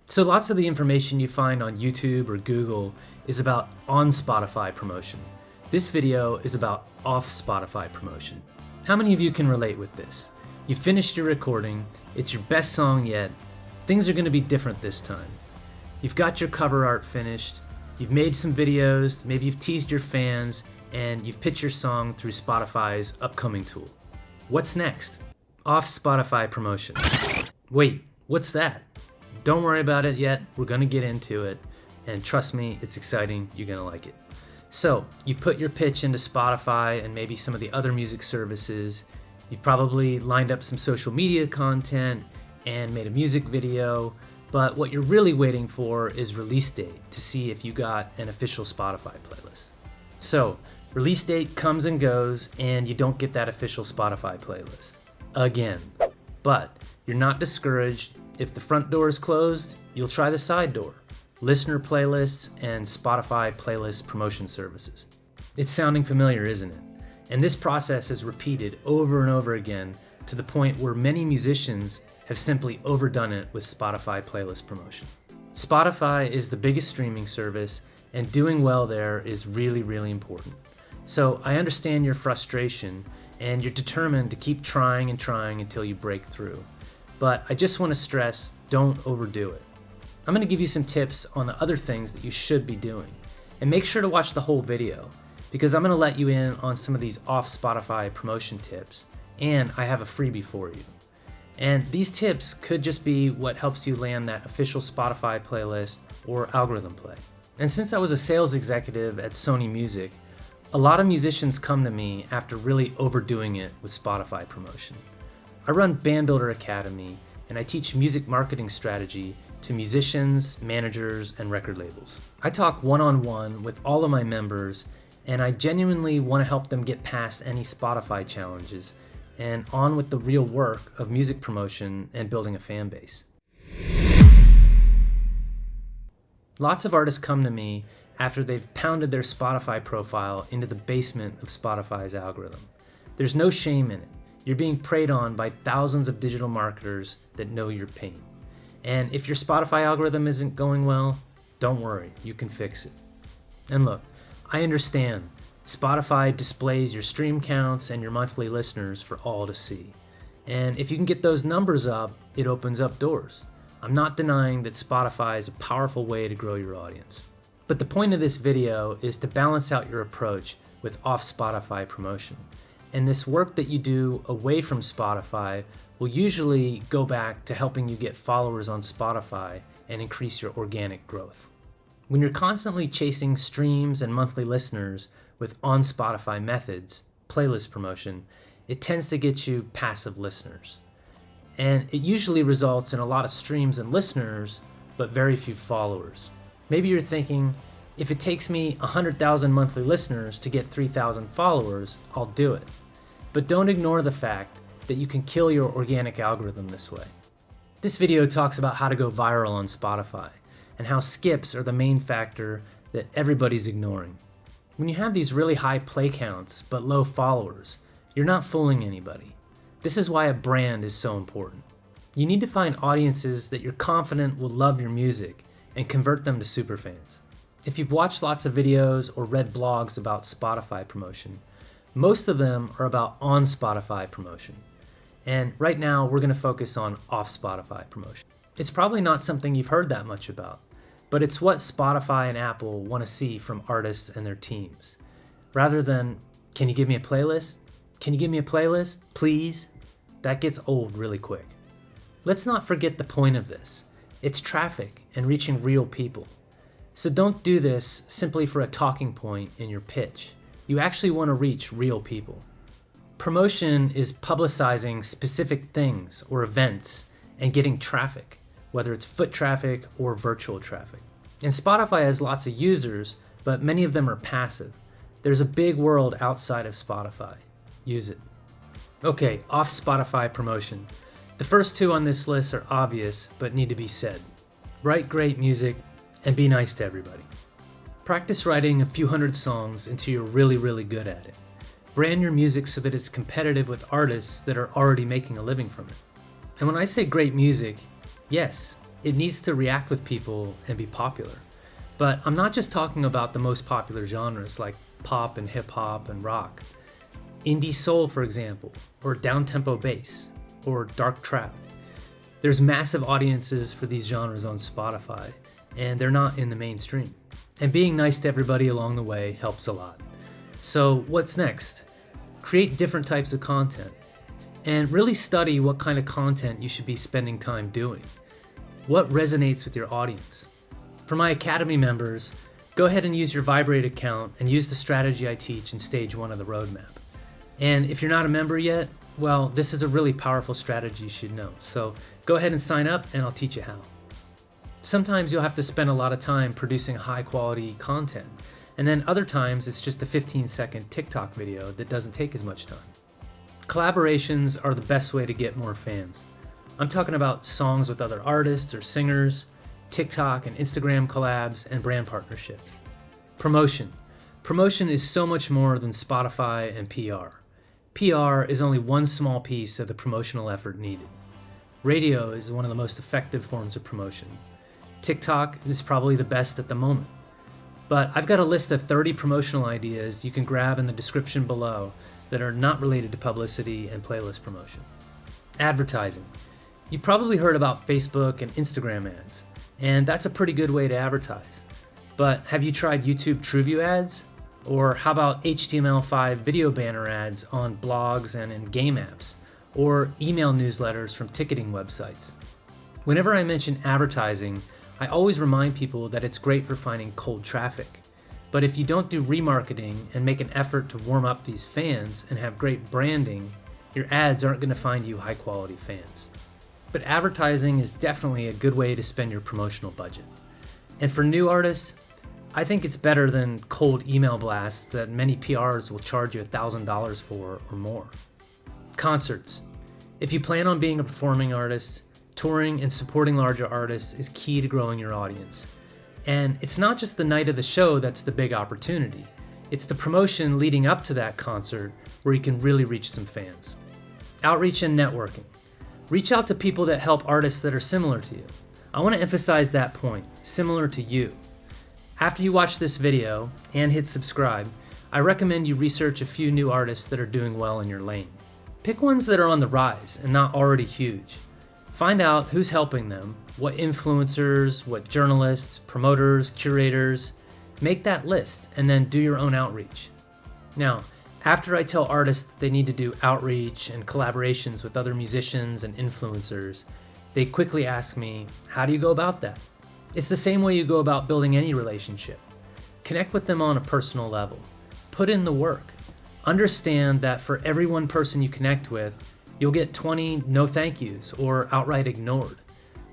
So lots of the information you find on YouTube or Google is about on Spotify promotion. This video is about off Spotify promotion. How many of you can relate with this? You finished your recording, it's your best song yet, things are going to be different this time. You've got your cover art finished, you've made some videos, maybe you've teased your fans, and you've pitched your song through Spotify's upcoming tool. What's next? Off Spotify promotion. Wait, what's that? Don't worry about it yet, we're gonna get into it, and trust me, it's exciting, you're gonna like it. So, you've put your pitch into Spotify and maybe some of the other music services, you've probably lined up some social media content and made a music video, but what you're really waiting for is release date to see if you got an official Spotify playlist. So, release date comes and goes and you don't get that official Spotify playlist. Again. But you're not discouraged. If the front door is closed, you'll try the side door, listener playlists, and Spotify playlist promotion services. It's sounding familiar, isn't it? And this process is repeated over and over again to the point where many musicians have simply overdone it with Spotify playlist promotion. Spotify is the biggest streaming service, and doing well there is really, really important. So I understand your frustration, and you're determined to keep trying and trying until you break through. But I just want to stress, don't overdo it. I'm going to give you some tips on the other things that you should be doing. And make sure to watch the whole video, because I'm going to let you in on some of these off Spotify promotion tips, and I have a freebie for you. And these tips could just be what helps you land that official Spotify playlist or algorithm play. And since I was a sales executive at Sony Music, a lot of musicians come to me after really overdoing it with Spotify promotion. I run Band Builder Academy, and I teach music marketing strategy to musicians, managers, and record labels. I talk one-on-one with all of my members, and I genuinely want to help them get past any Spotify challenges and on with the real work of music promotion and building a fan base. Lots of artists come to me after they've pounded their Spotify profile into the basement of Spotify's algorithm. There's no shame in it. You're being preyed on by thousands of digital marketers that know your pain. And if your Spotify algorithm isn't going well, don't worry, you can fix it. And look, I understand. Spotify displays your stream counts and your monthly listeners for all to see. And if you can get those numbers up, it opens up doors. I'm not denying that Spotify is a powerful way to grow your audience. But the point of this video is to balance out your approach with off Spotify promotion. And this work that you do away from Spotify will usually go back to helping you get followers on Spotify and increase your organic growth. When you're constantly chasing streams and monthly listeners with on Spotify methods, playlist promotion, it tends to get you passive listeners. And it usually results in a lot of streams and listeners, but very few followers. Maybe you're thinking, if it takes me 100,000 monthly listeners to get 3,000 followers, I'll do it. But don't ignore the fact that you can kill your organic algorithm this way. This video talks about how to go viral on Spotify and how skips are the main factor that everybody's ignoring. When you have these really high play counts but low followers, you're not fooling anybody. This is why a brand is so important. You need to find audiences that you're confident will love your music and convert them to superfans. If you've watched lots of videos or read blogs about Spotify promotion, most of them are about on Spotify promotion. And right now, we're going to focus on off Spotify promotion. It's probably not something you've heard that much about, but it's what Spotify and Apple want to see from artists and their teams. Rather than, can you give me a playlist? Can you give me a playlist, please? That gets old really quick. Let's not forget the point of this. It's traffic and reaching real people. So don't do this simply for a talking point in your pitch. You actually want to reach real people. Promotion is publicizing specific things or events and getting traffic, whether it's foot traffic or virtual traffic. And Spotify has lots of users, but many of them are passive. There's a big world outside of Spotify. Use it. Okay, off Spotify promotion. The first two on this list are obvious, but need to be said. Write great music and be nice to everybody. Practice writing a few hundred songs until you're really, really good at it. Brand your music so that it's competitive with artists that are already making a living from it. And when I say great music, yes, It needs to react with people and be popular. But I'm not just talking about the most popular genres like pop and hip hop and rock. Indie soul, for example, or down-tempo bass, or dark trap. There's massive audiences for these genres on Spotify, and they're not in the mainstream. And being nice to everybody along the way helps a lot. So what's next? Create different types of content, and really study what kind of content you should be spending time doing. What resonates with your audience? For my Academy members, go ahead and use your Vibrate account and use the strategy I teach in stage 1 of the roadmap. And if you're not a member yet, well, this is a really powerful strategy you should know. So go ahead and sign up and I'll teach you how. Sometimes you'll have to spend a lot of time producing high quality content. And then other times it's just a 15-second TikTok video that doesn't take as much time. Collaborations are the best way to get more fans. I'm talking about songs with other artists or singers, TikTok and Instagram collabs, and brand partnerships. Promotion. Promotion is so much more than Spotify and PR. PR is only one small piece of the promotional effort needed. Radio is one of the most effective forms of promotion. TikTok is probably the best at the moment. But I've got a list of 30 promotional ideas you can grab in the description below that are not related to publicity and playlist promotion. Advertising. You've probably heard about Facebook and Instagram ads, and that's a pretty good way to advertise. But have you tried YouTube TrueView ads? Or how about HTML5 video banner ads on blogs and in game apps? Or email newsletters from ticketing websites? Whenever I mention advertising, I always remind people that it's great for finding cold traffic. But if you don't do remarketing and make an effort to warm up these fans and have great branding, your ads aren't going to find you high quality fans. But advertising is definitely a good way to spend your promotional budget. And for new artists, I think it's better than cold email blasts that many PRs will charge you $1,000 for or more. Concerts. If you plan on being a performing artist, touring and supporting larger artists is key to growing your audience. And it's not just the night of the show that's the big opportunity. It's the promotion leading up to that concert where you can really reach some fans. Outreach and networking. Reach out to people that help artists that are similar to you. I want to emphasize that point, similar to you. After you watch this video and hit subscribe, I recommend you research a few new artists that are doing well in your lane. Pick ones that are on the rise and not already huge. Find out who's helping them, what influencers, what journalists, promoters, curators. Make that list and then do your own outreach. Now, after I tell artists they need to do outreach and collaborations with other musicians and influencers, they quickly ask me, how do you go about that? It's the same way you go about building any relationship. Connect with them on a personal level. Put in the work. Understand that for every one person you connect with, you'll get 20 no thank yous or outright ignored.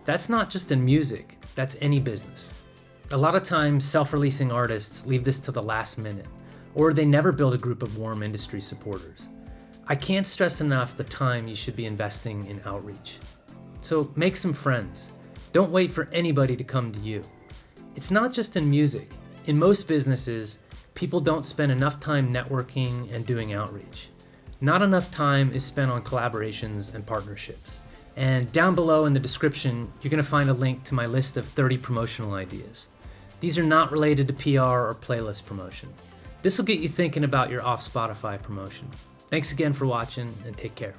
That's not just in music, that's any business. A lot of times, self-releasing artists leave this to the last minute, or they never build a group of warm industry supporters. I can't stress enough the time you should be investing in outreach. So make some friends. Don't wait for anybody to come to you. It's not just in music. In most businesses, people don't spend enough time networking and doing outreach. Not enough time is spent on collaborations and partnerships. And down below in the description, you're going to find a link to my list of 30 promotional ideas. These are not related to PR or playlist promotion. This will get you thinking about your off Spotify promotion. Thanks again for watching and take care.